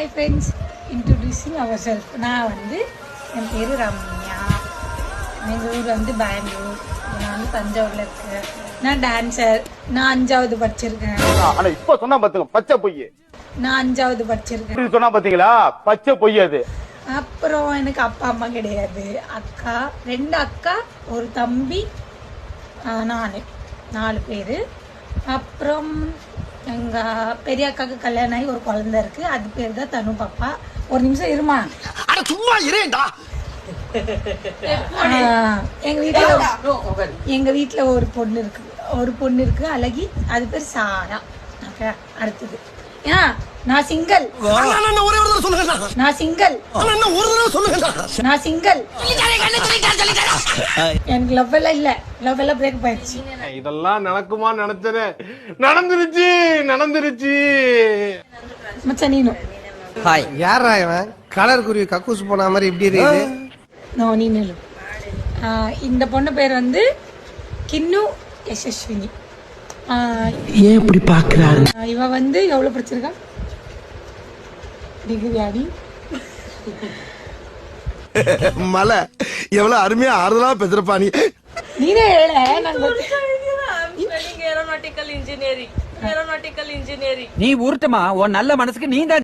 Hi friends, introducing our self. நான் வந்து என் பேர் ரம்யா. எங்கள் ஊர் வந்து பெங்களூர். நான் வந்து தஞ்சாவூரில் இருக்கேன். நான் டான்ஸர். நான் 5வது படிச்சிருக்கேன். ஆனா இப்ப சொன்னா பாத்துங்க பச்சை பொய். நான் 5வது படிச்சிருக்கேன். சொன்னா பாத்தீங்களா பச்சை பொய் அது. அப்புறம் எனக்கு அப்பா அம்மா கிடையாது. அக்கா 2 அக்கா, ஒரு தம்பி, நான் 4 பேர். அப்புறம் எங்கள் பெரிய அக்காவுக்கு கல்யாணம் ஆகி ஒரு குழந்தை இருக்குது. அது பேர் தான் தனு பாப்பா. ஒரு நிமிஷம் இருமா. சும்மா இரேண்டா. எங்கள் வீட்டில் ஒரு பொண்ணு இருக்கு அழகி. அது பேர் சாரா. ஓகே, அடுத்தது நான் சிங்கிள். நான் சிங்கிள். நான் சிங்கிள். எனக்கு லவ் எல்லாம் இல்ல. லவ் எல்லாம் பிரேக் ஆயிடுச்சு. இதெல்லாம் நடக்குமா நினைச்சனே. நடந்துருச்சு. மச்சான் நீனு. ஹாய். யாரா இவன்? கலர் குருவி கக்கூஸ் போன மாதிரி இப்படி இருக்குது. நீனு. இந்த பொண்ணு பேர் வந்து கின்னு யசஸ்வினி. ஏன் இப்படி பாக்குறாரு? இவ வந்து எவ்வளவு படிச்சிருக்கா? டிகிரி ஆடி. மலை எவ்வளவு அருமையா ஆறுதலா பேசுறப்பா நீ. நீனே ஏழ. Aeronautical engineering. நீ உருட்டுமா, உன் நல்ல மனசுக்கு நீ தான்